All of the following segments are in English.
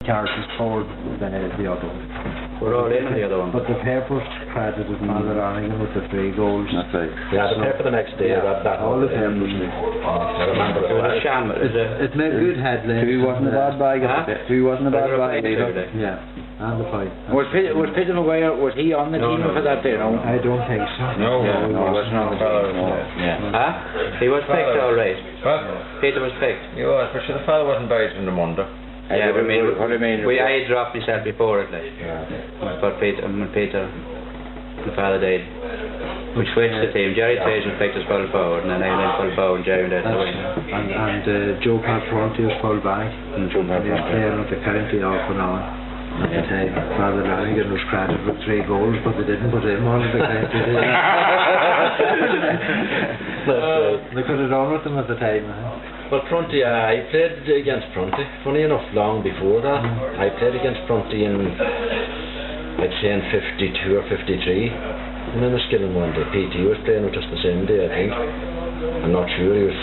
Carty's forward than the other one. We're all in on the other one. But the papers credited Mulrone with the 3 goals. That's right. Yeah, the paper the next day. Yeah, that all the papers. I remember it was a sham. It made good headlines. He wasn't a bad bag. He wasn't a bad bag either. Yeah, and the fight. Was Peter Maguire, was he on the team for that day? No, I don't think so. No, he wasn't on the team. Yeah. Huh? He was picked all right. Well, Peter was picked. he was, but the fellow wasn't buried in the Monday. Yeah, what I mean. I dropped myself before it, like. But Peter, the father died. We switched the team. Jerry Trajan picked us full forward, and then I went full forward, and Jerry went out the wing. And Joe Patronti was full back, and he was playing with the County off and on. At the time, Father Lonergan was credited with 3 goals, but they didn't put him on the County. They could have done with him at the time. Well, Prunty, I played against Prunty. Funny enough, long before that, I played against Prunty in, I'd say in 52 or 53. And then the Skilling one day, PT was playing with us the same day, I think. I'm not sure, he was...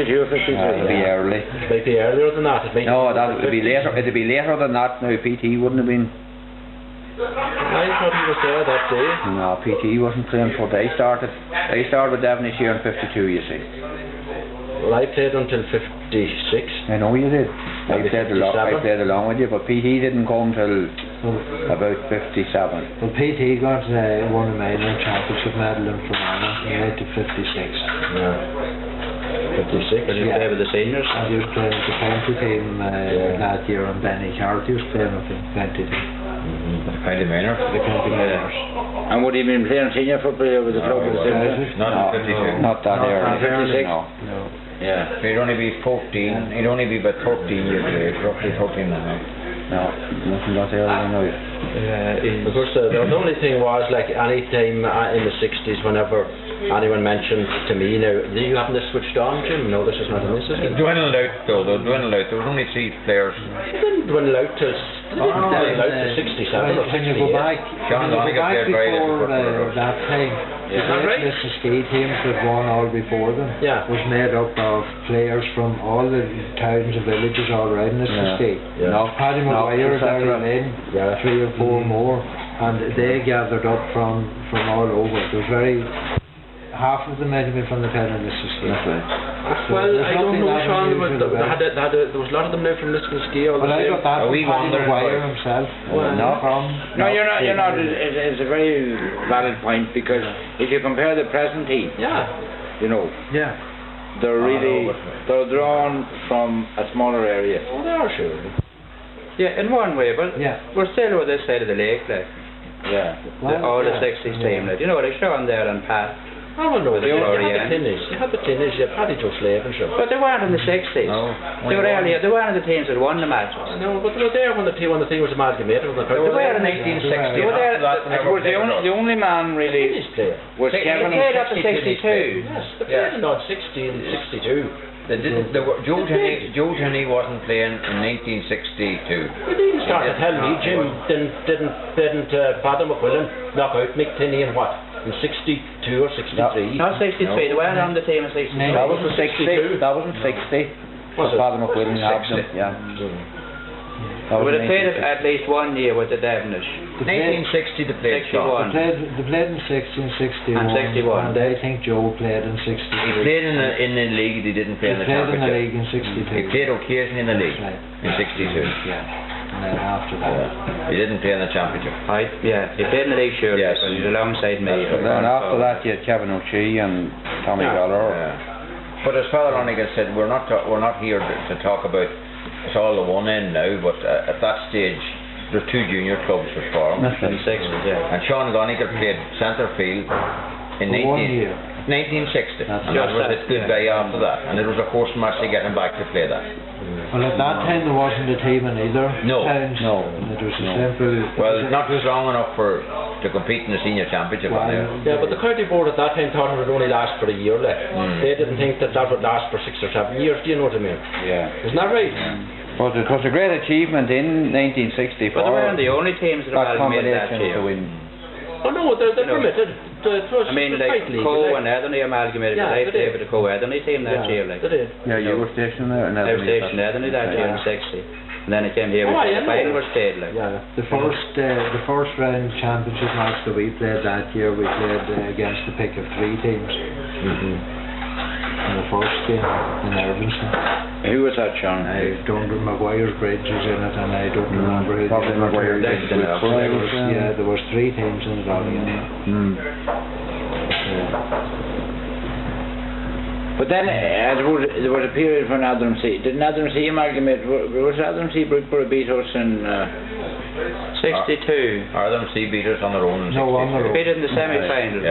52 or 53? It'd be early. It might be earlier than that. No, that would be later. It'd be later than that. No, PT wouldn't have been. I thought he was there that day. No, PT wasn't playing for. They started with Devenish here in 52, you see. Well, I played until 56. I know you did. I played along with you, but PT didn't come till about 57. Well, PT got won a minor championship medal in Fermanagh. He made to 56. Yeah. 56. Did you play with the seniors? And he was playing with the county team that year, and Carty was playing with the county team. The county minor. The county minors. And would he have been playing senior football with the club of the seniors? Not 52. Not that early. 56? No. Yeah. He'd only be 14. He'd only be about 13 years of age, roughly 13 and a half. No, nothing that early now. Because the only thing was, like, any time in the 60s, whenever anyone mentioned to me, now, do you happen to switched on, Jim? No, this is not in this system. It dwindled out, though. There was only 3 players. It didn't dwindle out to 67 or 68. Can you go back? John Lonergan played very little before that time? Is that right? The ski teams that won all before them was made up of players from all the towns and villages all around this ski. No, Paddy Maguire, Gary Lynn, 3 or 4 more, and they gathered up from all over. There was half of them might have been from the Canon ski. Well, I don't know, Sean, there was a lot of them now from Lisbon ski. Well, I got that from Paddy Maguire himself. No, you're not. It's a very valid point, because if you compare the present team, you know, they're drawn from a smaller area. Oh, they are, sure. Yeah, in one way, but we're still over this side of the lake, like. Yeah. All the 60s team, like. You know, like Sean there and Pat. Oh, well, no, you had the Tinnies, you had Paddy Joe Slave and sure. But they weren't in the 60s. No. They were one of the teams that won the matches. No, but they were there when the thing was amalgamated. They were there in 1860. They were there. The only man really was Kevin. They played up to 62. Yes, they played in 60 and 62. Joe Tinney wasn't playing in 1962. You didn't start to tell me Jim didn't Father McQuillan knock out Mick Tinney in what? In 62 or 63? Not 63, they weren't on the team in 62. That wasn't 60. That wasn't 60. Was it? Father McQuillan had them. Yeah. They would have played at least 1 year with the Devenish. 1960 they played. 61. They played in 61. And 61. And I think Joe played in 62. He played in the league. He didn't play in the championship. He played in the league in 62. He played occasionally in the league in 62. Yeah. And then after that, he didn't play in the championship. He played in the league, sure. Yes. But he was alongside me. And then after that, you had Kevin O'Shea and Tommy Gallagher. But as Father Lonergan said, we're not here to talk about. It's all the one end now, but at that stage there were 2 junior clubs were formed. In the 60s, yeah. And Sean Gonigal played centre field in 1960. And that was it goodbye after that. And it was a forced match to get him back to play that. Well, at that time there wasn't a team in either towns. No. It was a simple... Well, not strong enough to compete in the senior championship. Yeah, but the county board at that time thought it would only last for a year. They didn't think that would last for 6 or 7 years. Do you know what I mean? Yeah. Isn't that right? Yeah. But it was a great achievement in 1964. But they weren't the only teams that amalgamated that year. To win. Oh no, they're permitted. I mean, like Co and Etherney amalgamated. I played with the Co Etherney team that year. Like. They did. Yeah, you were stationed there. I was stationed there that year in 60. And then it came here, the final was stayed like. Yeah. The first round championship match that we played that year, we played against the pick of 3 teams. In the first game in Irvinston. Who was that, Sean? I don't remember. Maguire's Bridge was in it, and I don't remember who. Probably Maguire's Bridge. Yeah, there was 3 teams in the valley. But then there was a period when Adams C. Didn't Adams C amalgamate? Was Adams C Brookborough beat us in 62? Adams C beat us on their own. No, on their own. Beat in the semi-final.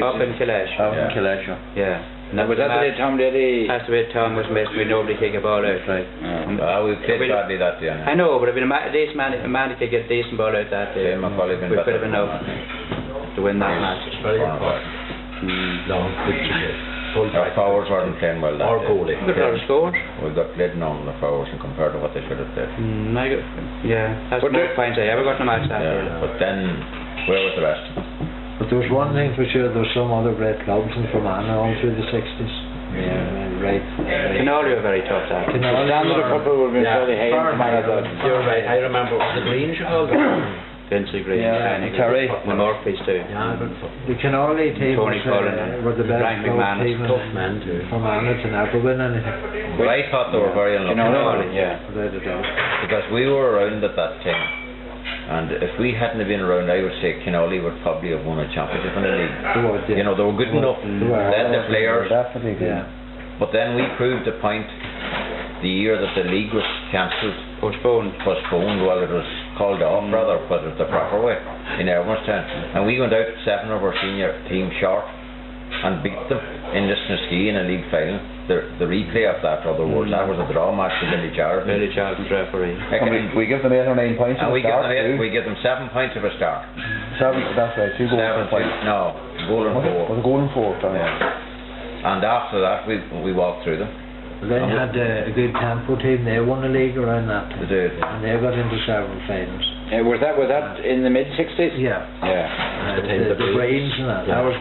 Up in Killesh. Yeah. Now was that the day Tom Daly? That's the way Tom was missed. We nobody kick a ball out. Right. We played badly that day. I know, but if a decent man to kick a decent ball out that day, we could have enough to win that match. It's very important. Long, quick to get. Our forwards weren't playing well that Our day. We goalie. could have scored. We got played on the forwards and compared to what they should have played. That's the most points I ever got in a match that day. But then, where was the rest? But there was one thing for sure, there was some other great clubs in Fermanagh all through the 60s. Right. Canoli were very tough that. The standard of football would be fairly high in Fermanagh. You're right. I remember the Greens you called them. Vincent Green, Terry, and the Murphys too. Yeah, The Canoli team Tony Cullen were the best Frank club McManus, team tough man too. in Fermanagh to never win anything. Well, I thought they were very unlucky. Canoli, Without a doubt. Because we were around at that time, and if we hadn't have been around, I would say Canoli would probably have won a championship in the league. They would, yeah. You know, they were good enough, led the players, Definitely, yeah. but then we proved a point the year that the league was cancelled, postponed, well it was called off rather, but it was the proper way in Irvinston, and we went out 7 of our senior team short and beat them in Lisnaskey in a league final. The replay of that, that was a draw match with Billy Charlton. Billy Charlton's referee. And we give them 8 or 9 points and at the start. we give them 7 points of a start. 7, that's right, 2 goals 7 points. No, goal and 4. Was a goal and 4, sorry. And after that we walked through them. Then you had a good tempo team, they won the league around that time. They did. And they got into several finals. Was that in the mid-60s? Yeah. The Brains and that. That was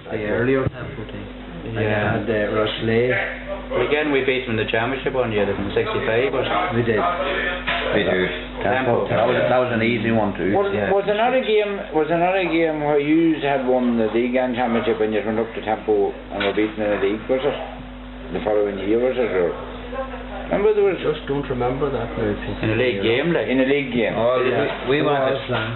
the earlier tempo team. And you had Roslea. But again, we beat them in the championship one year, in 65 or something. We did. Tempo. That was an easy one too. Was another game where you had won the league and championship and you went up to tempo and were beaten in the league, was it? The following year, was it? Or remember there was... Just don't remember that. In a league game, like? In a league game. Oh, we went...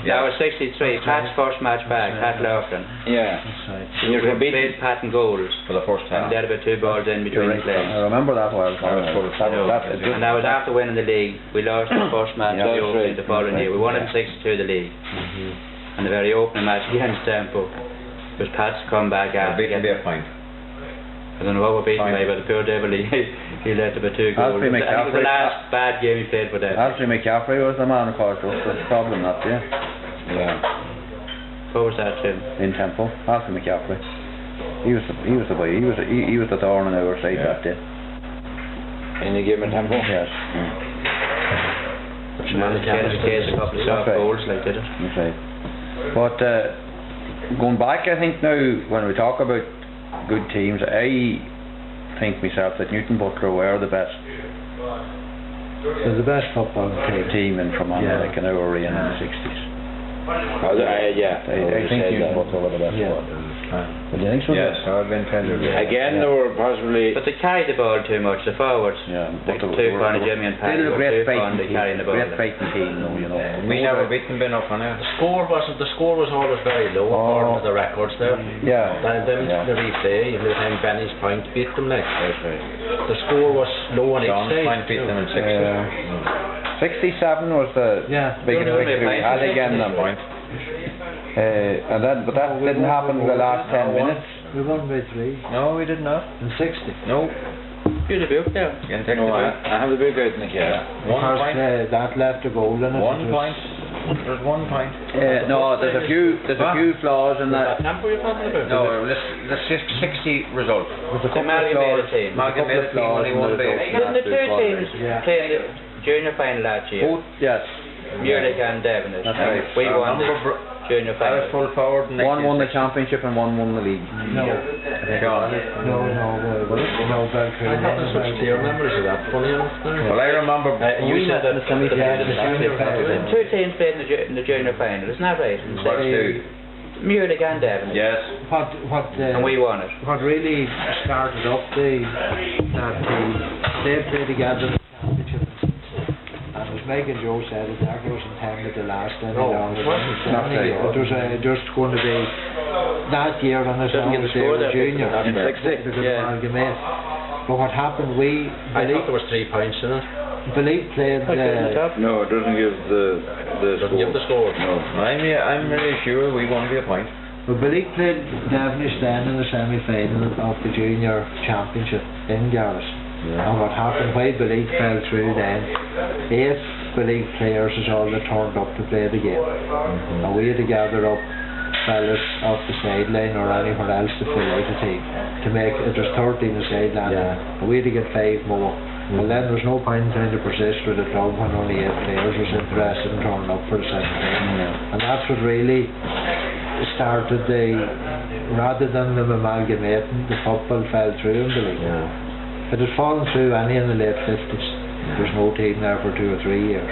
That was 63, Pat's first match back, Pat Lonergan. Yeah. That's right. You were We played Pat and goals for the first time. and they had about 2 balls in between the plays. I remember that well. And that was after winning the league. We lost the first match the following year. We won it 6-2 the league. And the very opening match against Tempo was Pat's comeback after Beaten by a point. I don't know what we're beaten by, but the poor devil, he led to about 2 goals. Alfie I think it was the last bad game he played for them. Alfie McCaffrey was the man who caused us the problem that day. Yeah. What was that, Jim? In tempo, Alfie McCaffrey. He was the boy. He was the thorn in our side that day. In the game in tempo? Yes. Which man case a couple of soft goals, like did it? That's right. But going back, I think now when we talk about good teams, I think myself that Newton Butler were the best. They're the best football team in Fermanagh, like in our arena in the 60s. I think Newton Butler were the best one. Would you think so? Yes, I've been tender. Again, they were possibly... But they carried the ball too much, the forwards. Yeah. Like Tufan and Jimmy and Paddy were too fond of carrying the ball. Great fighting team, though, you know. We never beat them enough on it. The score was always very low according to the records there. Yeah. Then the replay, every time Benny's point beat them next. The score was low on each side. Point beat them in 60. 67 was the biggest victory we had again that point. But that didn't happen in the last 10 minutes. We won by 3. No, we did not. In 60. No. You the book there. You can take the book. I have the book out in the case. 1 point. That left a goal in it. 1 point. There's 1 point. No, there's a few flaws in that. Tempo you're talking about? No, the 60 result. With a The couple of amalgamated flaws. team. Amalgamated team only won by... Didn't the 2 teams play in the junior final last year? Both, yes. Munich and Devenish. That's right. We won the... junior I was final. full forward. One won the championship and one won the league. No, Sean. no, Belfry. I haven't such clear memories of that, funny enough. Well, I remember. You said that the junior final. Two teams played in the junior final, isn't that right? In What two? Mulrone and Devenish. Yes. And we won it. What really started up they played together in the championship, and as Meg and Joe said, it never was intended to last any longer. It was just going to be that year, and as long as they were junior, amalgamate. But what happened, I thought there was 3 points in it. Believe played No, it doesn't give the Doesn't give the score. No, I'm really sure we won by a point. But Believe played Devenish then in the semi-final of the junior championship in Garrison. And what happened, why Believe fell through then, 8 Believe players is all that turned up to play the game. And we had to gather up fellas off the sideline or anywhere else to fill out a team. To make it was 13 the sideline, and we had to get 5 more. Well, then there was no point in trying to persist with a club when only 8 players was interested in turning up for the second time. And that's what really started rather than them amalgamating, the football fell through in the league. If it had fallen through any in the late 50s, there was no team there for 2 or 3 years.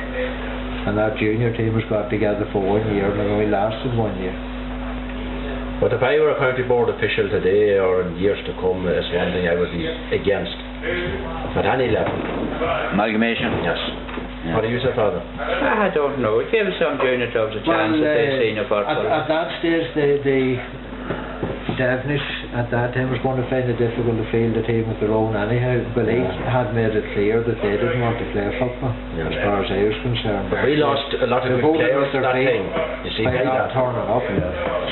And that junior team was got together for 1 year and it only lasted 1 year. But if I were a county board official today or in years to come, it's one thing I would be against. At any level. Amalgamation? Yes. What do you say, Father? I don't know. It gives some junior clubs a chance to play senior football. At that stage, the Devenish at that time was going to find it difficult to field the team with their own anyhow. Believe had made it clear that they didn't want to play football, as far as I was concerned. But we lost a lot of good players at that time. You see, by not turning up.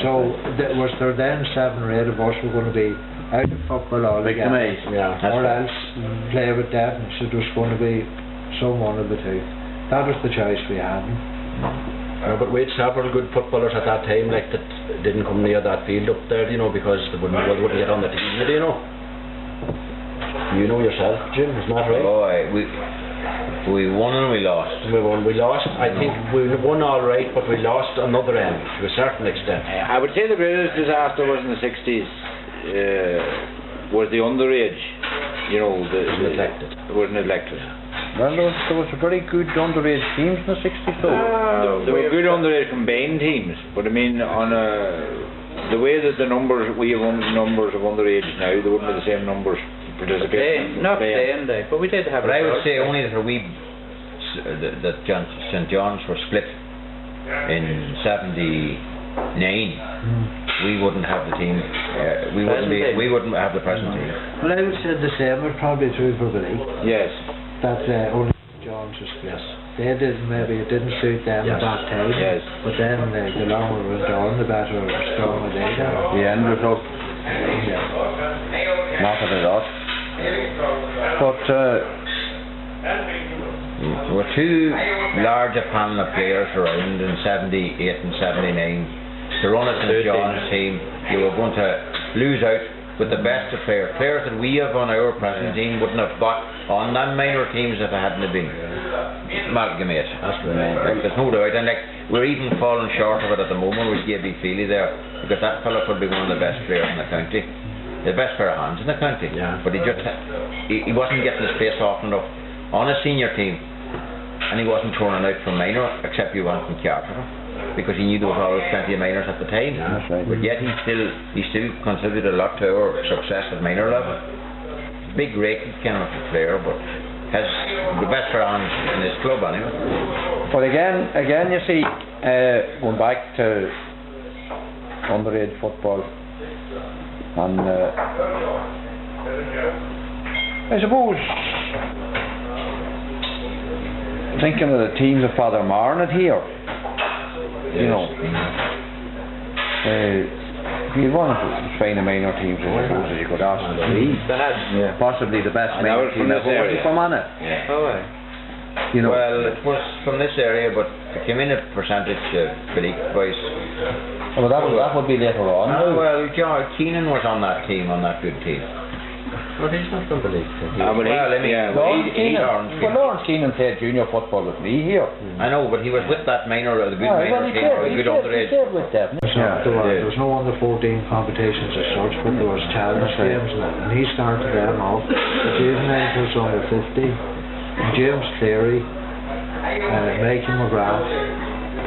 So was there then 7 or 8 of us were going to be out of football altogether, or else play with Devenish. It was going to be some one of the two. That was the choice we had. But we had several good footballers at that time, like that didn't come near that field up there, because they wouldn't get on the team, You know yourself, Jim, isn't that right? Oh, we won and we lost. We lost. I think we won all right, but we lost another end to a certain extent. I would say the greatest disaster was in the 60s. Was the underage, neglected. Was neglected. Well, there was a very good underage teams in the 60s though. There were good underage combined teams, but I mean the way that the numbers we have numbers of underage now, there wouldn't be the same numbers participating. Not playing, but we did have. But I would say only that that St. John's were split in 79. We wouldn't have the team. We wouldn't have the present team. Well, I would say the same was probably true for Believe. Yes. That only John's was split. They didn't, maybe it didn't suit them at that time. Yes. But then the longer it went on, the better stronger they got. The end result. Not that it ought. But there were 2 large panel of players around in 78 and 79. To run a St. John's team, you were going to lose out with the best of players. Players that we have on our present team wouldn't have got on them minor teams if it hadn't been amalgamate. That's right. There's no doubt. And we're even falling short of it at the moment with Gaby Feely there, because that fella could be one of the best players in the county. The best pair of hands in the county. But he just he wasn't getting his face often enough on a senior team, and he wasn't turning out from minor except you went from Carty, because he knew there was always plenty of minors at the time. But yet he still contributed a lot to our success at minor level. Big rated kind of player, but has the best for hands in his club anyway. But again, you see, going back to underage football, and I suppose thinking of the teams of Father Marnet here. You'd want to find a minor team that you could ask to be. Possibly the best minor team ever was Fermanagh. Well, it was from this area, but it came in a percentage Believe boys. Well, that would be later on. Well, Canon was on that team, on that good team. Well, he's not from the league. Lawrence Keenan played junior football with me here. I know, but he was with that minor, the good minor team, or the good underage. He played with them. There was no under 14 competitions as such, but there was challenge games and he started them off. The juvenile was under 50, and James Cleary, Michael McGrath,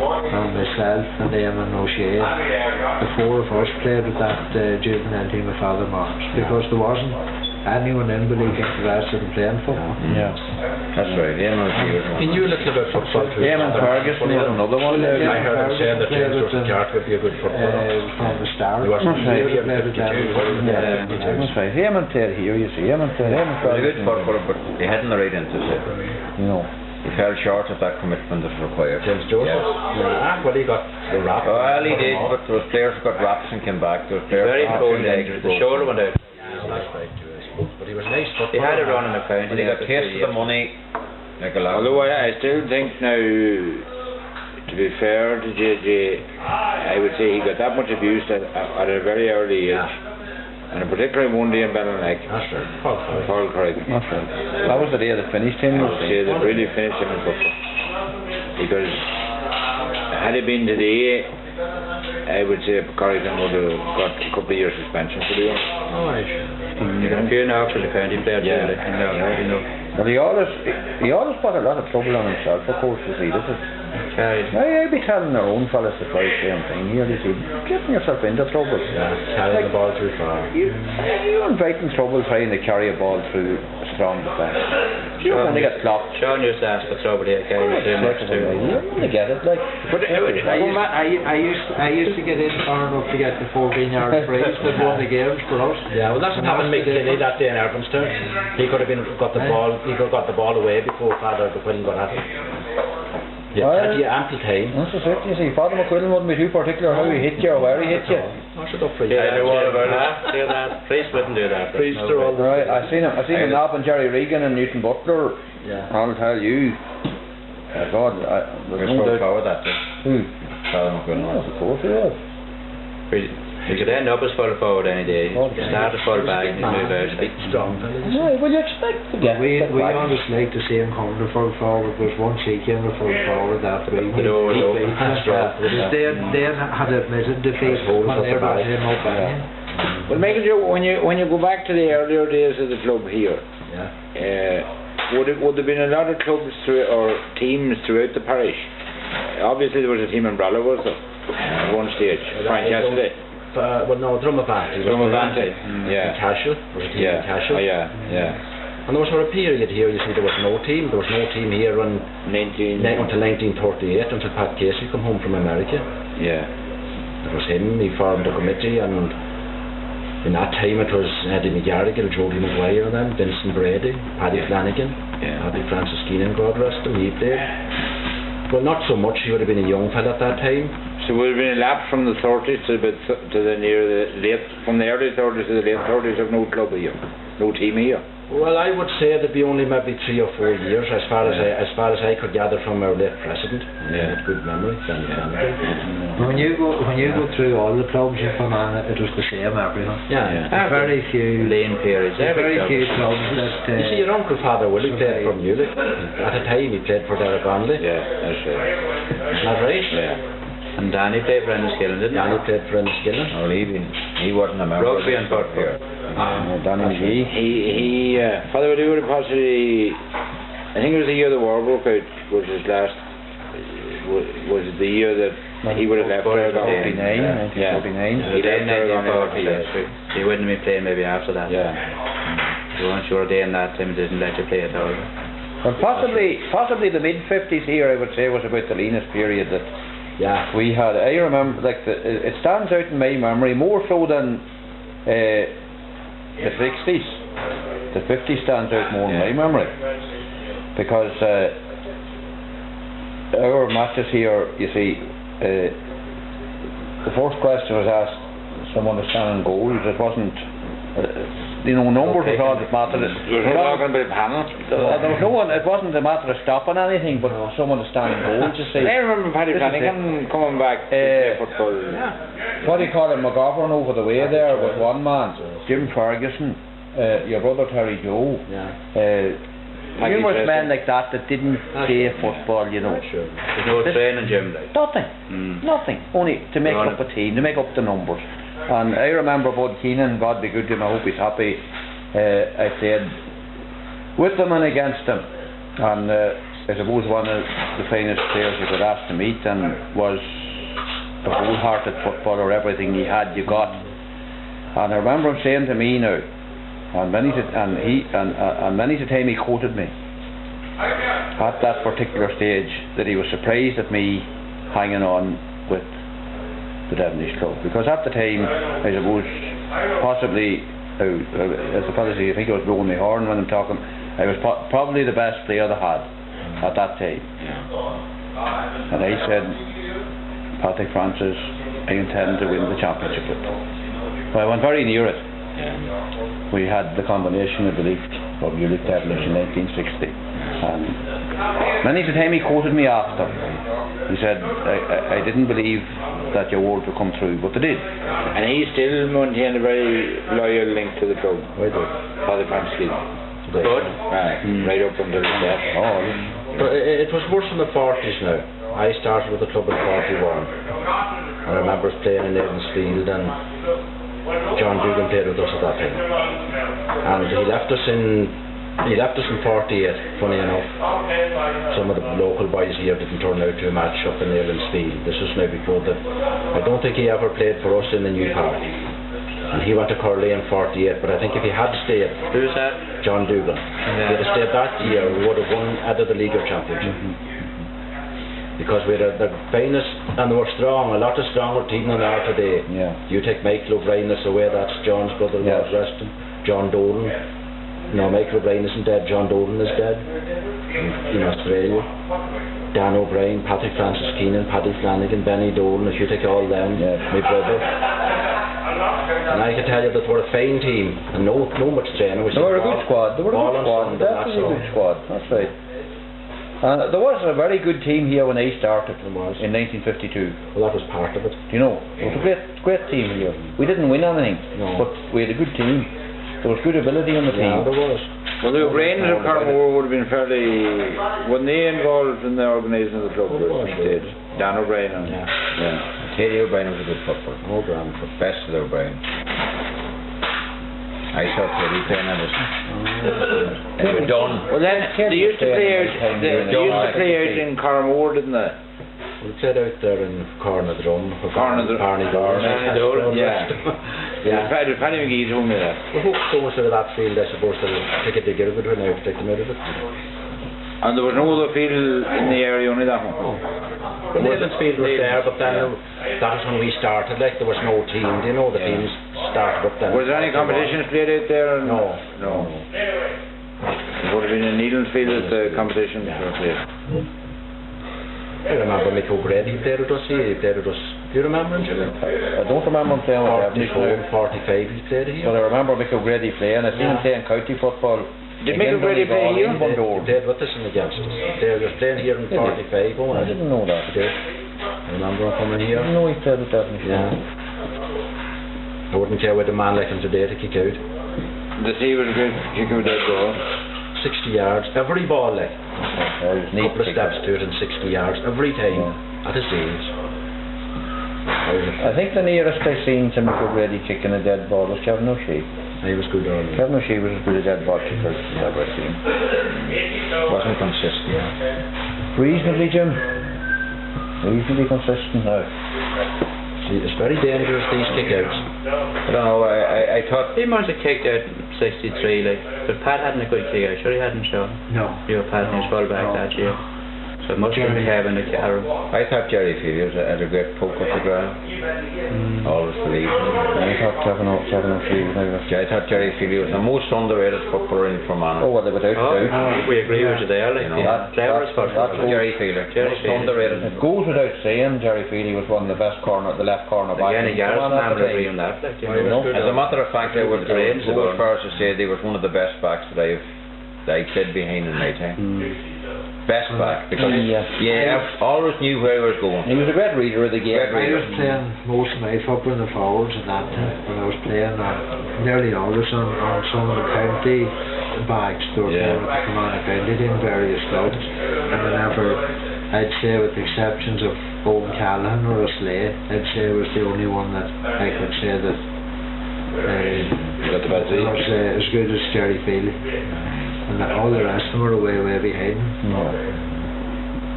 and myself and Eamon O'Shea, the four of us played with that juvenile team of Father Marks, because there wasn't anyone in the league interested in playing football. Yeah, that's right. He knew a little about football too. Eamon Ferguson was another one. I heard him saying that James Carty would be a good footballer from the start. He wasn't played with them. That's right. Eamon played here, you see. Eamon He was a good footballer, but he hadn't the right interest. You know. He fell short of that commitment that's required. James Joseph? Yeah. Well, he got the rap. Well, he did, but there was players who got raps and came back. There was players Very who cold dangerous. The shoulder went out. But he was nice. He had a run in the county. But he got taste of the money. Like a lot. Although I still think now, to be fair to JJ, I would say he got that much abuse at a very early age. And particularly one day in Ballinagh. That's right. Paul Craig. That's right. That was the day that finished him. That was the day that really finished him in football. Because had he been today, I would say Carrington would have got a couple of years suspension for the year. Oh, I He got a few now for the county player. Yeah. But he always put a lot of trouble on himself, of course, you see. This is I'd be telling their own fellas the very same thing here, you see, getting yourself into trouble. Yeah, carrying the ball too far. You're inviting trouble trying to carry a ball through a strong defence. You're going to get flopped. Sean used to ask for trouble here, carrying too much too. You're going to get it, like. But I used to get in far enough to get the 14-yard freeze that won the games for us. Yeah, well, that's what happened to McKinney that day in Ervinstown. He could have got the ball away before Father McQuillan got at it. Yeah, plenty of ample time. That's just it, you see. Father McQuillan wouldn't be too particular how he hit you or where he hit you. Shut up for you. I know all about it. Do that. Priest wouldn't do that. Priest are all right. I seen him napping Jerry Regan and Newton Butler. Yeah. I'll tell you. God, there's no doubt. Power that day. Who? Father McQuillan. Yes, of course he was. You could end up as full forward any day. Start as full back and move out. Big strong fellas. Yeah, well, you expect to get We always like to see him come to full forward. There was once he came to full forward that week. They had admitted defeat whenever it came up. Well, Michael Joe, when you go back to the earlier days of the club here, would there been a lot of clubs or teams throughout the parish? Obviously there was a team in Brallow, was there? At one stage. Frank yesterday. Well, no, Drumavante. Yeah. Cashel. Was a team in Cashel. Oh, yeah. And there was for a period here, you see, there was no team. There was no team here until 1938, until Pat Casey come home from America. Yeah. It was him. He formed a committee, and in that time it was Eddie McGarrigle, Jody Maguire, and them, Vincent Brady, Paddy Flanagan, Paddy Francis Keenan, God rest him. He played. Well, not so much. He would have been a young fella at that time. So would have been a lapse from the 30s to the late, from the early 30s to the late 30s of no club here, no team here. Well, I would say there'd be only maybe 3 or 4 years, as far as I could gather from our late president. With good memory. When you go through all the clubs in Fermanagh, it was the same everything. Very few lane periods. Very few clubs that. You see, your uncle Father Willie played for Muley. At the time, he played for Derek Conley. Yeah, that's right. Isn't that right? Yeah. And Danny played for Enniskillen, didn't he? Danny played for Enniskillen. Oh, he wasn't a member. Rugby and football. Danny McGee. He Father Willie would have possibly, I think it was the year the war broke out, was his last, was the year that he would have left there. 1949. He left there. He wouldn't have been playing maybe after that. Yeah. You weren't sure day in that time didn't let you play at all. Well, possibly the mid-50s here, I would say, was about the leanest period that we had. I remember, like, it stands out in my memory more so than the 60s. The 50s stands out more in my memory, because our matches here, you see, the first question was asked someone to stand in goals. It wasn't, numbers was all that mattered. There was talking about panel. There was no one. It wasn't a matter of stopping anything, but someone to stand in goal to see. I remember Paddy Flanagan coming back to play football. What do you call it? McGovern over the way there with one man, Jim Ferguson, your brother Terry Joe, numerous men like that didn't play football, you know. Sure. There's no training gym like. Nothing. Only to make up a team, to make up the numbers. And I remember Bud Keenan, God be good to him, I hope he's happy. I played with them and against them, and I suppose one of the finest players you could ask to meet, and was a wholehearted footballer. Everything he had, you got. And I remember him saying to me now, and many a time he quoted me at that particular stage, that he was surprised at me hanging on with the Devenish club, because at the time, I suppose, possibly, as a fellow says, I think I was blowing my horn when I'm talking, I was probably the best player they had at that time. And I said, Patrick Francis, I intend to win the championship with them. Well, I went very near it. We had the combination, I believe, of Ulick Devenish in 1960. And many a time he quoted me after. He said, I didn't believe that your words would come true, but they did. And he still maintained a very loyal link to the club. Father Francis. Good. Right up until his death. But it was worse in the 40s now. I started with the club in 41. I remember us playing in Evansfield, and John Dugan played with us at that time. And he left us in 48, funny enough. Some of the local boys here didn't turn out to a match up in Evansfield. This was now before that. I don't think he ever played for us in the new park. And he went to Curley in 48, but I think if he had stayed... Who's that? John Dugan. If he had stayed that year, we would have won out of the League Championship. Because we had the finest, and they were strong, a lot of stronger team than they are today. You take Michael O'Brien away, that's John's brother, Lord Reston. John Dolan. No, Michael O'Brien isn't dead, John Dolan is dead in Australia. Dan O'Brien, Patrick Francis Keenan, Paddy Flanagan, Benny Dolan, if you take all them, my brother. And I can tell you that we're a fine team, and no much training. They were a good squad, definitely a good squad, that's right. There was a very good team here when I started in 1952. Well, that was part of it. You know, it was a great team here. We didn't win anything, but we had a good team. There was good ability in the team. Yeah, there was. Well, the O'Briens of Carmore would have been fairly... When they involved in the organising of the club, did. Dan O'Brien and... Terry O'Brien was a good footballer. Oh, grand. Best of the O'Brien. I saw Terry playing at us. They were done. Well, then, they used to play out in Carmore, didn't they? We played out there in Carnadrum. Carnadrum. Paddy McGee told me that. We hope so much out of that field, I suppose, they'll take it to Gilroy now to take them out of it. And there was no other field in the area, only that one? The Navens field was there, but then that was when we started, like there was no team, you know, the teams started up then. Was there any competitions played out there? No. It would have been in Needham's field that the competitions were played. I remember Mick O'Grady played with us. He played with us. Do you remember him? I don't remember him playing with Devenish now. 45 he played here. But I remember Mick O'Grady playing. I seen him playing county football. Did Mick O'Grady play here? He played with us and against us. He was playing here in 45. I didn't know that. I remember him coming here. I didn't know he played with Devenish. I wouldn't care with a man like him today to kick out. The sea was a good kick out that goal. 60 yards, every ball, like. Couple of steps to it in 60 yards, every time, at his age. I think the nearest I seen to Mick O'Grady kicking a dead ball was Kevin O'Shea. He was good on it. Kevin O'Shea was as good a dead ball kicker as I've ever seen. Wasn't consistent. Reasonably, Jim. Reasonably consistent now. It's very dangerous, these kick-outs. I don't know, I thought... He must have kicked out 63, like, but Pat hadn't a good kick-out, sure he hadn't shown. No. You were Pat in his full back that year. So much for having a carry. I thought Jerry Feely had a great poke up the ground. Always believed him. I thought Kevin O'Shea was I thought Jerry Feely was the most underrated footballer in Fermanagh. Oh, well, without doubt. We agree with you there, like, cleverest footballer. Jerry Feely. Most underrated. It goes without saying Jerry Feely was one of the best the left corner back. Again, Garrison had agree on that, like, you know. As a matter of fact, I would go as far as to say they was one of the best backs that I played behind in my time. best back because I always knew where he was going. He was a great reader of the game. I was playing most of my football in the forwards at that time when I was playing nearly always on some of the county backs. They were playing with the Fermanagh county team, various clubs, and whenever I'd say with the exceptions of Owen Callahan or Roslea, I'd say it was the only one that I could say that was as good as Jerry Feely, and all the rest of them were way behind him.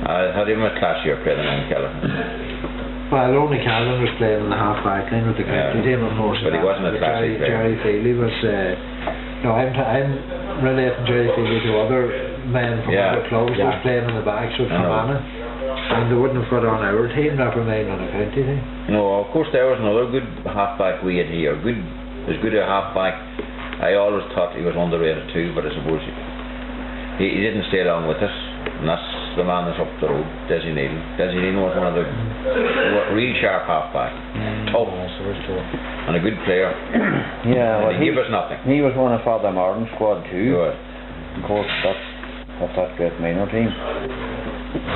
How did he have a classier player than Owen Callahan? Well, only Canon was playing in the half back line with the county team, of course. But he wasn't a classic player. Jerry Feely was. No, I'm relating Jerry Feely to other men from other clubs who was playing in the backs with Fermanagh, and they wouldn't have got on our team, never mind on a county team. No, of course there was another good half back we had here. As good a half back. I always thought he was underrated too, but I suppose he didn't stay long with us, and that's the man that's up the road, Desi Neal. Desi Neal was one of the real sharp half back, tough, and a good player. Yeah, well, he gave us nothing. He was one of Father Martin's squad too. Good. Of course, that's that great minor team.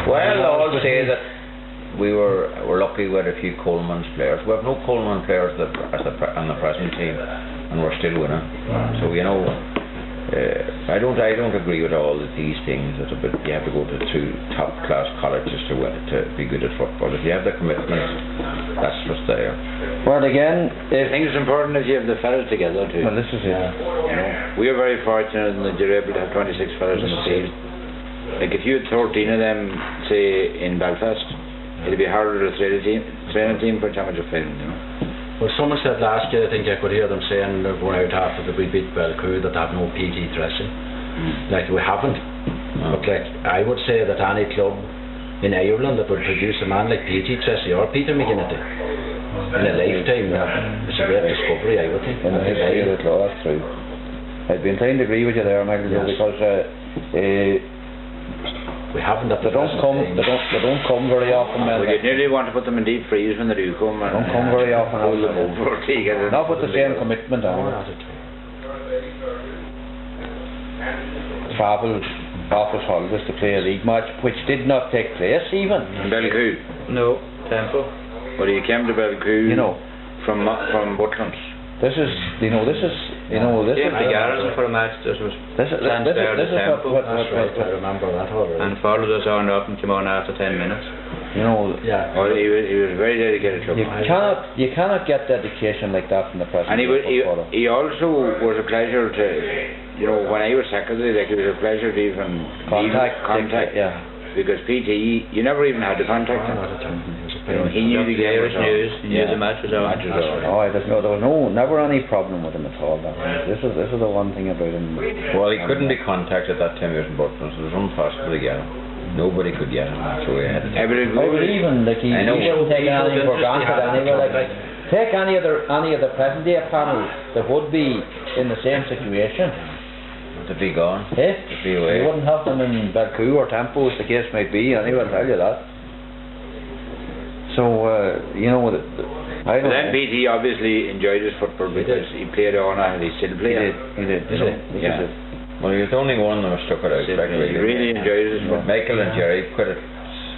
Well, I'll say that we were lucky with a few Coleman's players. We have no Coleman players on the present team, and we're still winning. So I don't agree with all of these things. That you have to go to two top class colleges to be good at football. If you have the commitment, that's what's there. Well, again, I think it's important if you have the fellas together too. Well, this is it. We are very fortunate in that you're able to have 26 fellas in the field. Like if you had 13 of them, say in Belfast, it'd be harder to train a team for championship final, Well, someone said last year, I think I could hear them saying they're going out after that we beat Belcoo, that they have no PT dressing. Like we haven't. But like I would say that any club in Ireland that would produce a man like PT Tracy or Peter McGinnity in a lifetime, it's a great discovery, I would think. And that's true. I'd be inclined to agree with you there, Michael, because we haven't at they don't come very often. Well, you nearly want to put them in deep freeze when they do come. They don't come very often. Not with the same commitment on it. Travel office holidays to play a league match, which did not take place even. In Belcoo? No, Temple. Well, you came to Belcoo from Butlands. This is Garrison for a match. This is what I remember that already. And followed us on up and came on after 10 minutes. Well, he was very dedicated to you cannot get dedication like that from the president. And he also was a pleasure to, when I was secretary, like it was a pleasure to even contact. Because PT, you never even had to contact him. He knew the Irish news. He knew the match was on. There was never any problem with him at all. This is the one thing about him. Well, he couldn't be contacted that time. He was in Butland, so it was impossible to get him. Nobody could get him, so he had to. He wouldn't take anything for granted anyway. Take any of the present day panel that would be in the same situation. To be gone. To be away. You wouldn't have them in Belcoo or Tempo, as the case might be. Anyway, I'll tell you that. So then PT obviously enjoyed his football because he played on and he still plays. He did. Well, he was the only one that was stuck it out. He really enjoyed his football. Michael and Jerry quit it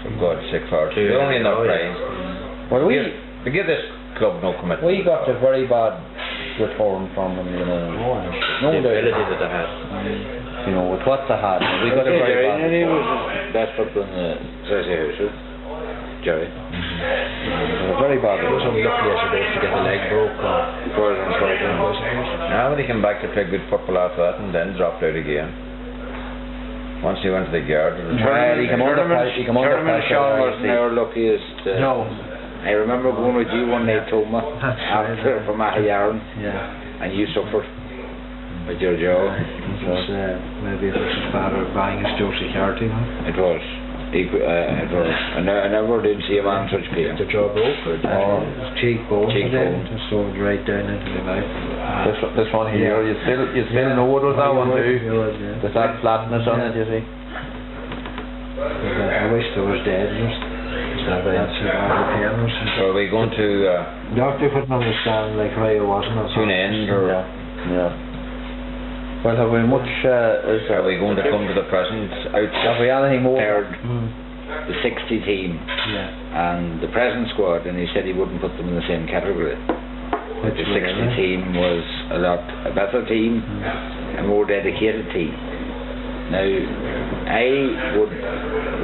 for God's sake for two. They're only in their prime. Well, we give this club no commitment. We got a very bad return from them, No ability that they had. With what they had. We got a very bad. He was the best football in the House. Jerry. Very bad. It was unlucky, I suppose, to get the leg broke. Now when he came back to play good football after that and then dropped out again. Once he went to the guard. He came under pressure. Sean wasn't our luckiest. No. I remember going with you one night, Toma, after from Mahayarn, and you suffered with your jaw. Maybe it was as bad as buying a Josie Carty. It was. I never did see a man such pain. The jaw broke. Cheekbone. Just sewed right down into the mouth. This one here, you still know what was that one too. There's that flatness on it, you see. I wish there was deadness. So are we going to Doctor couldn't understand like why it wasn't tune in or Well, have we much? Are we going to come to the present? Have we anything more? The 60 team and the present squad, and he said he wouldn't put them in the same category. But the 60 team was a better team, a more dedicated team. Now, I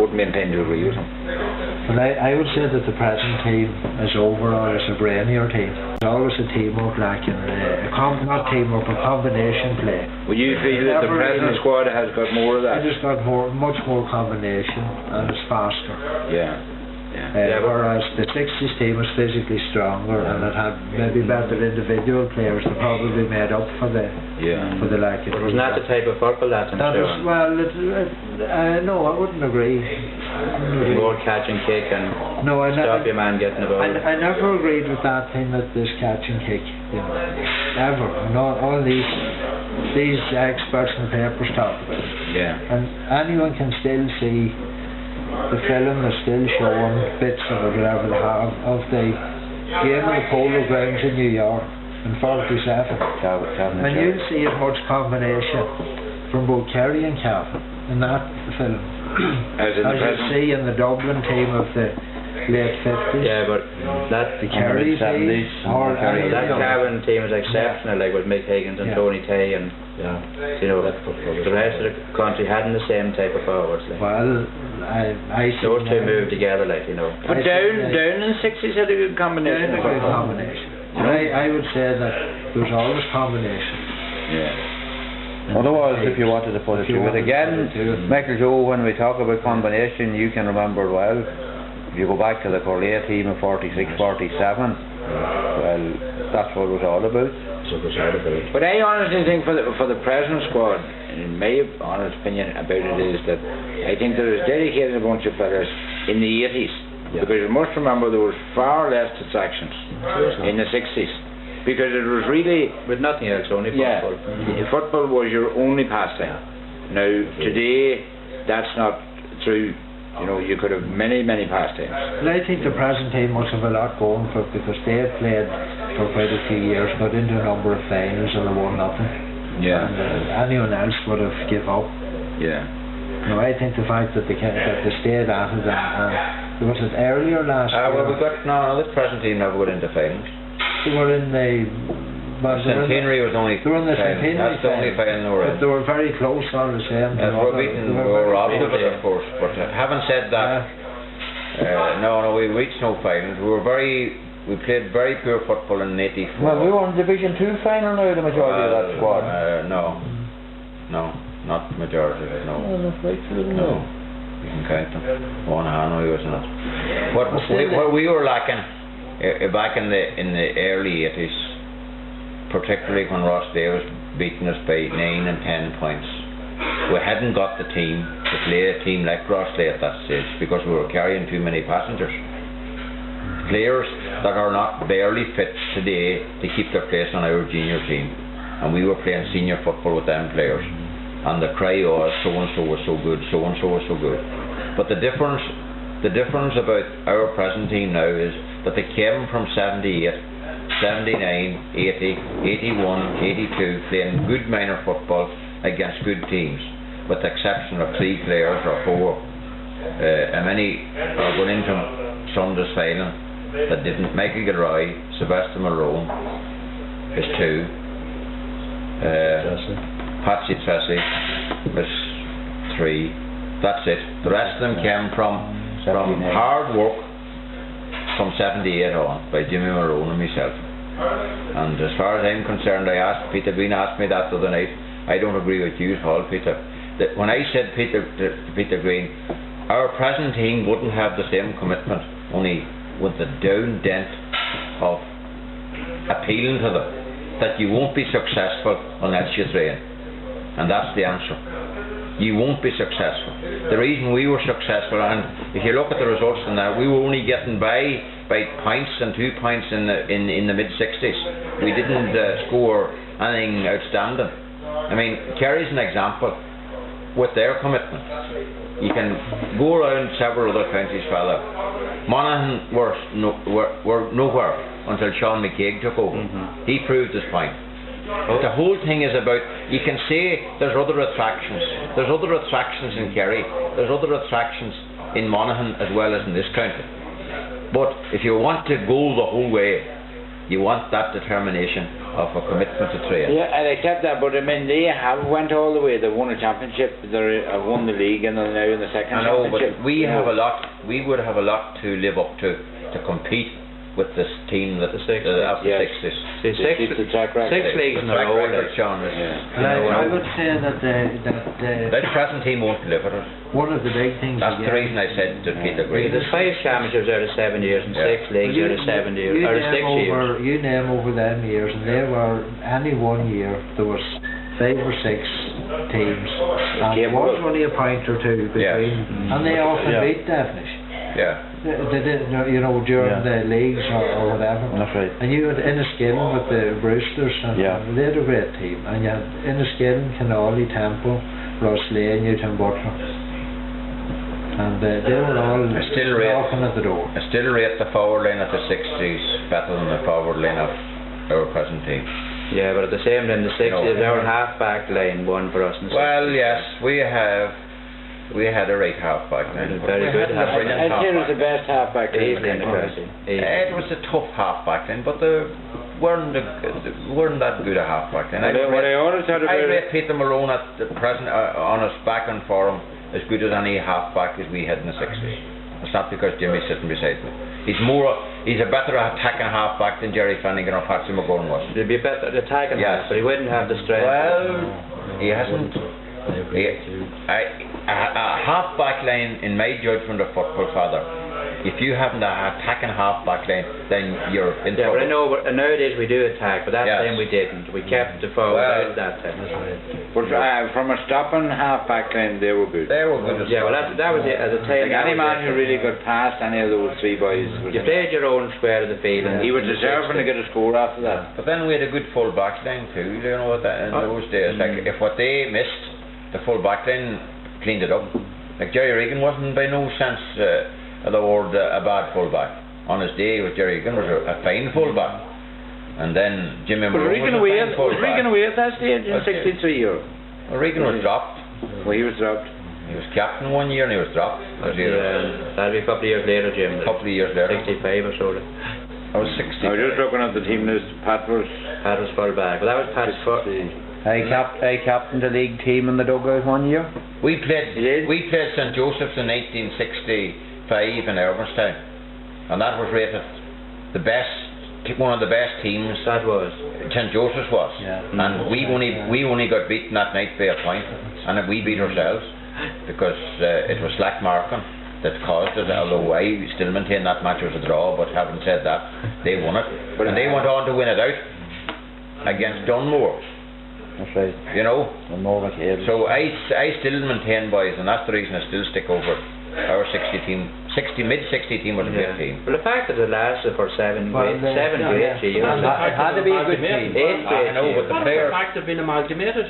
wouldn't maintain to agree with him. But I would say that the present team is overall is a brainier team. There's always a teamwork lacking, not teamwork, but combination play. Would you feel that the present squad has got more of that? It has got much more combination and it's faster. Yeah. Whereas the 60s team was physically stronger and it had maybe better individual players that probably made up for the lack of. But it was not the type of football that's no, I wouldn't agree. More catch and kick and stop your man getting the ball. I never agreed with that thing that this catch and kick, ever. Not all these experts in the papers talk about it. Yeah. And anyone can still see the film is still showing bits of it, whatever they have, of the game of the Polo Grounds in New York in 47. And you'll see as much combination from both Kerry and Cavan in that film as you see in the Dublin team of the late 50s. Yeah, but the Kerry 70s, that Cavan team is exceptional, like with Mick Higgins and Tony Tay and the rest of the country hadn't the same type of forwards. Like. Well, I see those two moved together, like But down in the 60s had a good combination. I would say that there was always combination. Yeah. Otherwise, if you wanted to put it to it again, Michael Joe, when we talk about combination, you can remember well. If you go back to the Corlea team of 46, 47, well, that's what it was all about. But I honestly think for the present squad, in my honest opinion about it is that I think there is dedicated a bunch of fellas in the 80s. Because you must remember there was far less distractions in the 60s. Because it was really... With nothing else, only football. Football was your only pastime. Now, today, that's not true. You could have many pastimes. Well, I think the present team must have a lot going for it because they had played for quite a few years, got into a number of finals and they won nothing. Yeah. And anyone else would have given up. Yeah. No, I think the fact that they stayed at it and was it earlier last year? Well, this present team never got into finals. They were in the... Centenary was only... They were in the Centenary. That's the only final they were in. But they were very close all the same. They were robbed of it, of course. But having said that, we reached no finals. We played very poor football in '84. Well, we were in Division 2 final now, the majority of that squad. No, not the majority of it, no. No. You can count them. One hand, we wasn't it. What we were lacking back in the early 80s, particularly when Roslea was beating us by 9 and 10 points, we hadn't got the team to play a team like Roslea at that stage because we were carrying too many passengers. Players that are not barely fit today to keep their place on our junior team, and we were playing senior football with them players, and the cry was so and so was so good, so and so was so good. But the difference about our present team now is that they came from 78, 79, 80, 81, 82 playing good minor football against good teams, with the exception of 3 players or 4, and many are going into Sunday's final that didn't. Michael Gilroy, Sylvester Mulrone is 2, Patsy Tressy is 3. That's it. The rest of them came from hard work from 78 on by Jimmy Mulrone and myself. And as far as I'm concerned, Peter Green asked me that the other night. I don't agree with you at all, Peter. When I said to Peter Green, our present team wouldn't have the same commitment, only with the down dent of appealing to them that you won't be successful unless you train. And that's the answer. You won't be successful. The reason we were successful, and if you look at the results in that, we were only getting by points and 2 points in the mid-60s. We didn't score anything outstanding. I mean, Kerry's an example with their commitment. You can go around several other counties, fella. Monaghan were nowhere until Sean McCaig took over. He proved his point. The whole thing is about, you can say there's other attractions. There's other attractions in Kerry. There's other attractions in Monaghan as well as in this county. But if you want to go the whole way, you want that determination of a commitment to train. Yeah, I accept that, but I mean, they have went all the way. They've won a championship. They have won the league, and they're now in the second I know, championship. but we have a lot. We would have a lot to live up to compete with this team that The six, after yes. sixties. See, They keep the track record. 6 leagues in a Track row. record, like. Sean, is, I would say that that present team won't deliver it. one of the big things. That's the reason I said to Peter Green. There's 5 championships out of 7 years and Yeah. 6 leagues out of 7 years, or 6 years. You name over them years, and there were any one year there was 5 or 6 teams, and there was only a point or two between, Yes. and they often beat Devenish. Yeah. They did, you know, during the leagues or whatever. That's right. And you had Enniskillen with the Brewsters, and they had a great team. And you had Enniskillen, Canolly, Temple, Roslea, Newton Butler. And they were all knocking at the door. I still rate the forward line of the 60s better than the forward line of our present team. Yeah, but at the same time, the 60s, our half-back line won for us. In the Well, 60s. yes, we had a right half-back line. Very good I'd half-back. I'd say it was the best half-back Easily in the country. country. It was a tough half-back line, but they weren't that good a half-back line. What I always thought I about rate Peter Mulrone at the present on his back and form as good as any half-back as we had in the 60s. It's not because Jimmy's sitting beside me. He's a better attacking half-back than Jerry Flanagan or Patsy McGowan was. He'd be better at attacking, Yes. but he wouldn't have the strength. Well, he hasn't. A half-back line, in my judgment of football, Father, if you haven't an attacking half-back line, then you're in Yeah, but I trouble. know nowadays we do attack, but that Yes. time we didn't. We kept the forward out of that time. But from a stopping half-back line, they were good. They were good as Yeah, well, well. that was it at the time. Like any man who really got past any of those three boys was You played your own square of the field, and he was deserving to get a score after that. But then we had a good full back line too, you know, in those days. Like, if what they missed, the full back line cleaned it up. Like Jerry Regan wasn't by no sense of the word a bad full back. On his day with Jerry Regan was a fine full back. And then Jimmy But Mulrone Regan was a fine full Regan back. away at that stage in Okay. 63 year. Well, Regan was dropped. Well, he was dropped. He was captain one year and he was dropped. that'd be a couple of years later, Jim. A couple of years later. 65 or so. I was 60. I was just looking at the team list. Pat was full back. Well, that was Pat's foot. I captained the league team in the dugout one year. We played St Joseph's in 1965 in Irvinstown, and that was rated one of the best teams. That was. St Joseph's was, and we only got beaten that night by a point, and we beat ourselves because it was slack marking that caused it. Although I still maintain that match was a draw, but having said that, they won it, and they went on to win it out against Dunmore. That's right. You know. And more like So I still maintain, boys, and that's the reason I still stick over our 60 team. Mid-60 team was a great team. Well, the fact that it lasted for seven great years. It had to be a good team. I know, but the players. fact of being amalgamated.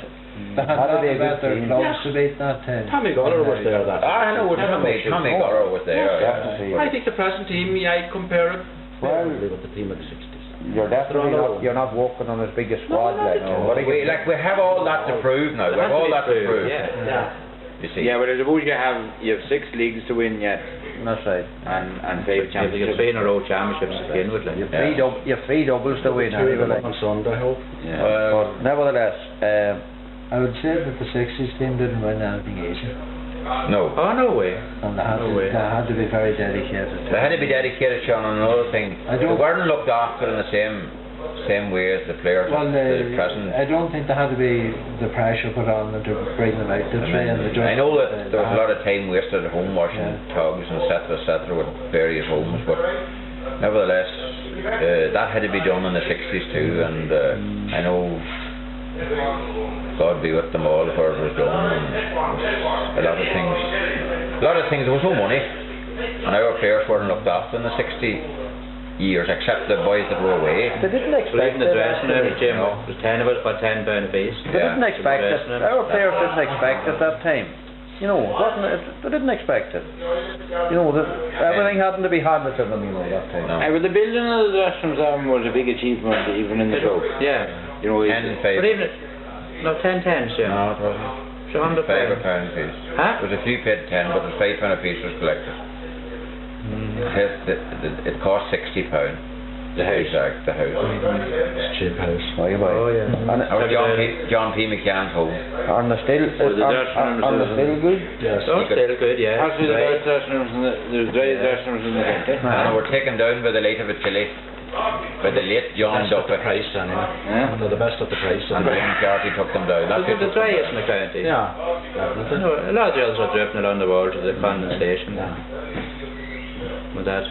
They had to be a good team. Clubs to beat that team. Tommy Goller was there that I know, Tommy Goller was there. I think the present team, I'd compare it Well, with the team of the 60s. you're definitely not, you're not working on as big a squad like No, we have all that to prove now. We have all that to prove. Yeah. You see. Yeah, but I suppose you have 6 leagues to win yet, That's right. and 5 You championships. get 3 in a row championships to begin with. Like. You've three doubles to win. Two of them Anyway. on Sunday, I hope. But nevertheless, I would say that the 60s team didn't win anything easy. No. Oh, no way. And they had to be very dedicated. They had to be dedicated, Sean, on another thing. They weren't looked after in the same way as the players Well, of the present. I don't think there had to be the pressure put on them to bring them out to train. I know that there was a lot of time wasted at home washing tugs and etc. with various homes, but nevertheless, that had to be done in the 60s too, and I know God be with them all for it was done, and a lot of things, there was no money, and our players weren't looked after in the 60 years, except the boys that were away. they didn't expect Even the dressing room, it. Jim, there's 10 of us by £10 a piece. They didn't expect it. Our players didn't expect it that time. You know, wasn't it? They didn't expect it. You know, everything hadn't to be handed to them, you know, that time. No. But the building of the dressing room was a big achievement, even in the club. Yeah. You know, 10 But even, no, 10 tens, yeah. No, it wasn't. So £100. £5 a piece. Huh? There was a few paid 10, but the £5 a piece was collected. It cost £60. the house. The house. It's cheap house. Oh, you buy. Oh, yeah. And That was John P. McCann's home. are they still good? Yes. So still good, yeah. Actually, the dressing rooms in there's dressing rooms in the county. And they were taken down by the late of a Chile. By the late John Best at the Duffy. price anyway. Yeah. They're the best at the price. And then Carty took them down. That's But the driest in the county. Yeah. You know, a lot of the others are drifting around the world to the condensation. With that.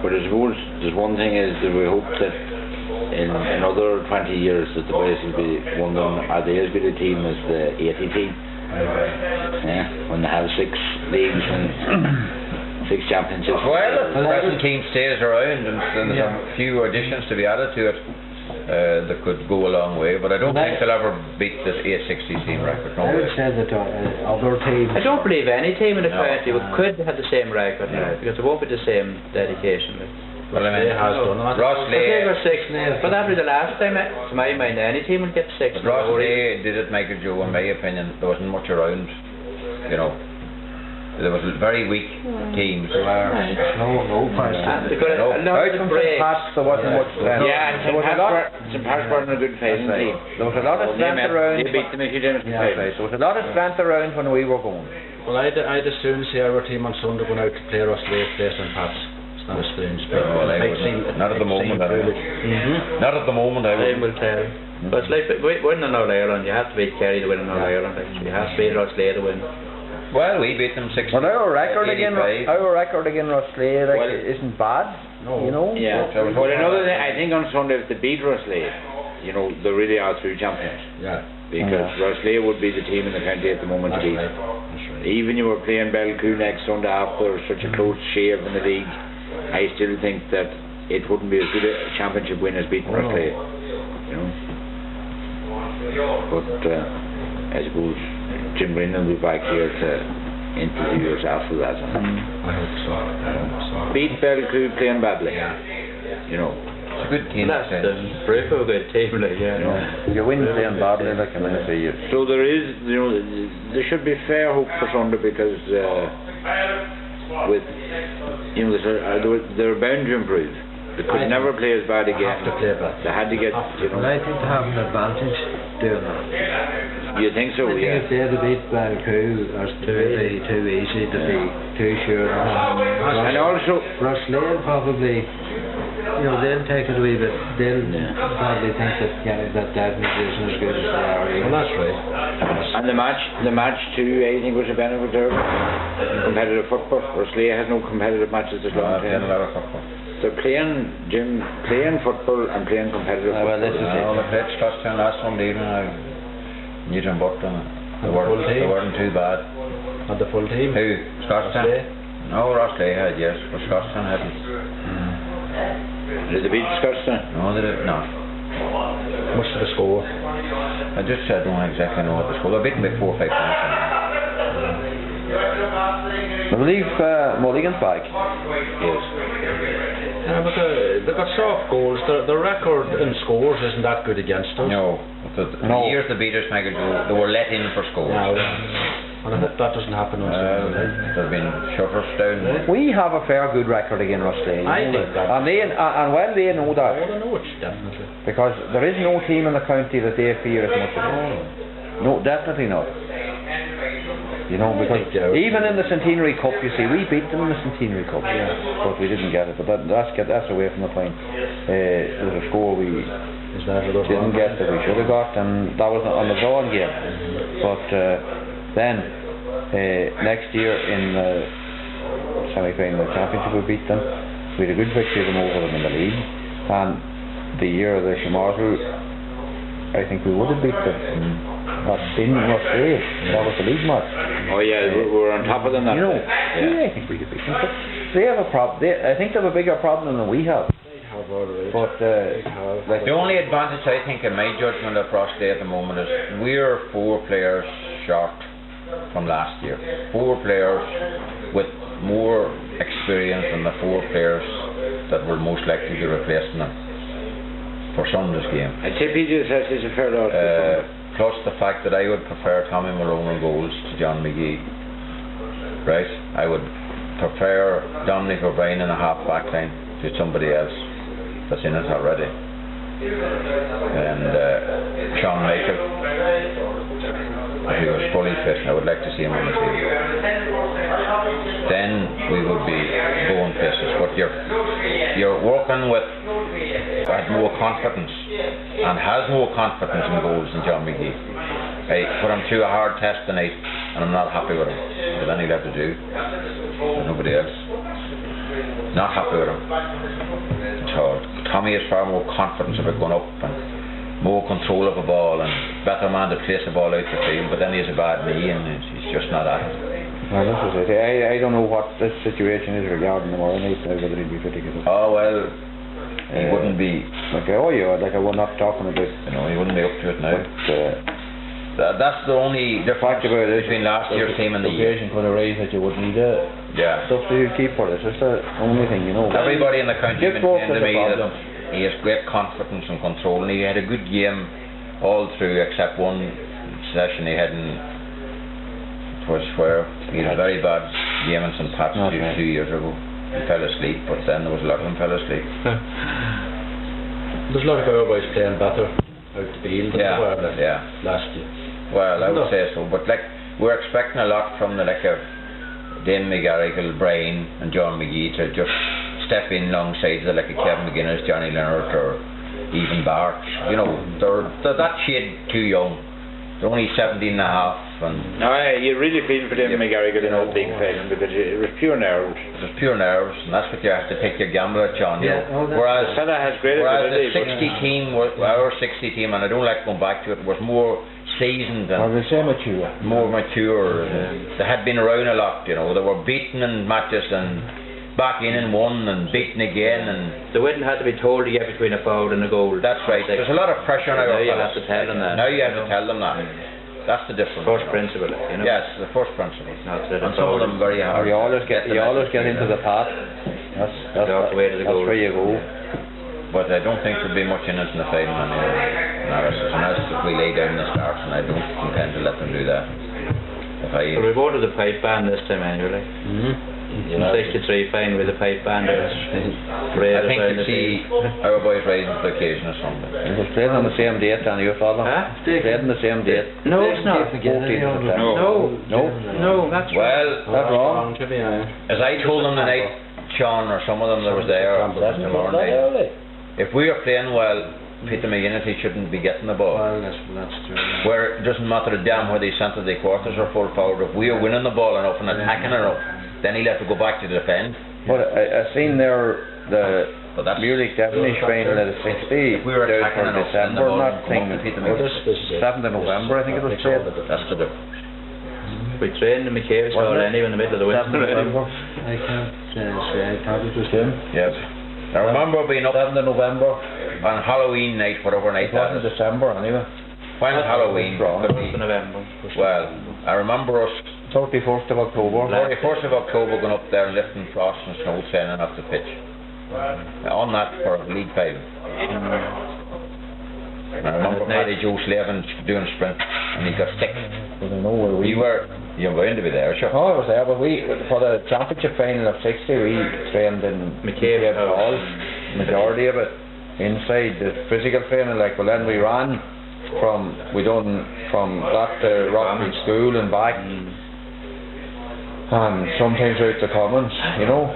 But I suppose there's one thing is that we hope that in another 20 years that the boys will be one of them, are they as good a team as the 80 team? Yeah, when they have 6 leagues and 6 championships. Well, if the present team stays around and there's a few additions to be added to it, that could go a long way. But I don't think they'll ever beat this 860 team record. No I would way. say that other teams. I don't believe any team in the No. county could have the same record now, because it won't be the same dedication. Well, I mean, Roslea has done that. They Roslea, got 6, but that was the last time, to my mind, any team would get 6. Roslea did it, Michael Joe, in my opinion. There wasn't much around, you know. There was very weak teams. No question. They got a lot Out of from St. breaks. Pat's there wasn't much strength. Yeah, and there was a lot. St. Patrick's a good fighting team. There was a lot of strength around. They beat them a few times. Yeah, right. There was a lot of strength around when we were going. Well, I'd as soon see our team on Sunday going out to play Roslea, play St. Pat's. It's not a strange thing. Well, I wouldn't. Not at the moment, anyway. Not at the moment, I Time would. will tell. But it's like winning in All Ireland, you have to beat Kerry to win in All Ireland. You have to beat Roslea to win. Well, we beat them 60. Well, our record again Roslea Well, isn't bad. No. You know. Yeah, So- but another thing, I think on Sunday if they beat Roslea, you know, they really are true champions. Yeah. Because Roslea would be the team in the county at the moment to That's beat. right. That's right. Even you were playing Belcoo next Sunday after such a close shave in the league, I still think that it wouldn't be as good a championship win as beating Roslea. You know. But I suppose Jim Brennan will be back here to interview us after that. I hope so. Beat Belcoo playing badly. You know. It's a good team. That's the break of a good team, like, yeah. If you win playing badly, like I mean, say you. So there is, you know, there should be fair hope for Sunday because with, you know, they're bound to improve. They could never play as bad again. Have to play better. They had to get, you But know. I think they have an advantage doing that. You think so? I think Yeah. if they had to beat Belcoo, it's too easy to be too sure. And also, Roslea probably, you know, they'll take it a wee bit. They'll probably think that Devenish isn't as good as they are. Well, that's right. and the match too, I think was a benefit there. Competitive football. Roslea has no competitive matches this long Playing a time. lot of football. They're playing football and playing competitive Well, football. this is Well, they played Scotstown last Sunday evening. Newton Button. They weren't too bad. Had the full team. Who? Scotstown? Roslea. No, Roslea had, yes, but Scotstown hadn't. Did they beat Scotstown? No, they did not. Much to the score. I just don't exactly know what the score. They beat them by 4 or 5 points. I believe Mulligan's back. Yes. Yeah, but they got soft goals. The record in scores isn't that good against us. No. The years the beat us, Michael Joe, they were let in for scores. No. And I hope that doesn't happen on Sunday. There've been shutters down. We have a fair good record again, Roslea. I think that. And they well they know Oh, that I know it's definitely. because there is no team in the county that they fear as much as us. No, definitely not. You know, because even in the Centenary Cup, you see, we beat them in the Centenary Cup, but we didn't get it. But that's away from the point. There was a score we Is that a little didn't get that we should have got, and that was on the drawn game. But then next year in the semi-final of the championship, we beat them. We had a good victory of them over them in the league, and the year of the Shamartle, I think we would have beat them. In Roslea, that was the league match. Oh yeah, we were on top of them that You know, day. yeah, I think we could beat them. But they have a problem. I think they have a bigger problem than we have. But like The only advantage I think in my judgment of Roslea at the moment is we're 4 players short from last year. 4 players with more experience than the 4 players that were most likely to be replacing them. for Sunday's game. I tip he just has a fair lot. Plus the fact that I would prefer Tommy Mulrone in goals to John McGee. Right? I would prefer Dominic O'Brien in a half back line to somebody else that's in it already. And Sean Michael, if he was fully fit, I would like to see him on the team. Then we would be going places. But you're working with had more confidence and has more confidence in goals than John McGee. I put him through a hard test tonight and I'm not happy with him. There's anything left to do. There's nobody else. Not happy with him. So Tommy has far more confidence about going up and more control of the ball and better man to place the ball out the field, but then he has a bad knee and he's just not at it. Well, this is it. I don't know what this situation is regarding the Mulrone, whether he'd be fit to get up. Oh well, he wouldn't be. Like we're not talking about. You know, he wouldn't be up to it now. But, that's the only difference between last year's team and the occasion could arise that you would need a substitute keeper. That's the only thing, you know. Everybody in the county maintained to me that he has great confidence and control, and he had a good game all through except one session he had in. Was where he had a very bad game in St. Pat's 2 years ago. He fell asleep, but then there was a lot of them fell asleep. There's a lot of our boys playing better out the field than they were last year. Well, I would say so, but like we're expecting a lot from the like of Dame McGarrigle, Brian and John McGee to just step in alongside the like of Kevin McGuinness, Johnny Leonard or even Bart. You know, they're that shade too young. They're only 17 and a half. And no, you really feel for them McGarrigle in that big field because it was pure nerves. It was pure nerves, and that's what you have to take your gamble at, John. Yeah, whereas the fella has great ability, the 60 team, our 60 team, and I don't like going back to it, was more seasoned and more mature. They had been around a lot, you know. They were beaten in matches and back in and won and beaten again, and they wouldn't have to be told to get between a forward and a goal. That's right. There's a lot of pressure on our fellas. Now you have to tell them that. Now you have to tell them that. That's the difference. First principle, you know. Yes, the first principle. And some of them very hard. You always get into the path. That's the way to the goal. That's where you go. But I don't think there'll be much in it in the final analysis. Unless we lay down the starts, and I don't intend to let them do that. Well, we've ordered the pipe band this time anyway. 63 fine with the pipe band. I think you see our boys rising to the occasion or something. It was played on the same date, and your father. Played on the same date. No, it's not. No, that's that's wrong. As I told them tonight, Sean or some of them that was there, that's tomorrow night. If we are playing well, Peter McGuinness, he shouldn't be getting the ball. Well, that's true. Where it doesn't matter a damn whether he's centre the quarters or full forward. If we are winning the ball enough and attacking enough, then he'll have to go back to defend. But I seen there the Munich Devenish final at the 60. If we were attacking enough, December, not thing. 7th of November, I think it was played. That's the difference. We trained in McCabe's hall anyway in the middle of the winter. 7th of November. I can't say. I thought it was him. Yes. I remember being up 7th of November on Halloween night, whatever night that is. December anyway. When Halloween? November. Well, I remember us 31st of October. 31st of October going up there and lifting frost and snow sailing off the pitch. On that for League 5. I remember Paddy Joe Slavin doing a sprint and he got sick. You were going to be there, sure. Oh, I was there, but for the championship final of 60 we trained in McCabe Hall, majority of it inside the physical training, then we ran from that to Rockville School and back, and sometimes out the Commons, you know.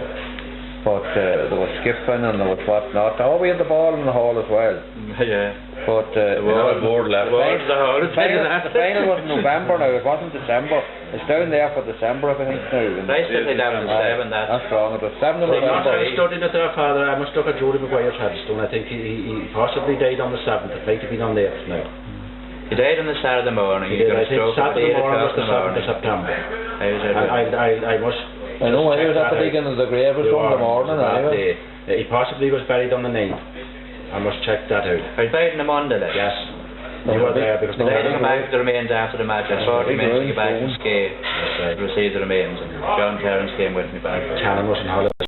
But there was skipping and there was whatnot. Oh, we had the ball in the hall as well. Yeah. But we had a board left. The final was in November now. It wasn't December. It's down there for December, I think now. I still think that was 7. That's wrong. It was 7 of November. I studied at their father. I must look at Jody McGuire's headstone. I think he possibly died on the 7th. It might have been on the 8th now. He died on the Saturday morning. He got a stroke at the 8 o'clock was the 7th of September. I know he was at the beginning of the grave or Sunday morning. He possibly was buried on the 9th. I must check that out. He was buried on the Monday then? Yes. They were there because they had the remains after the match. I 40 minutes to get back and skate to receive the remains. And John Terrence came with me back. Canon was in holiday.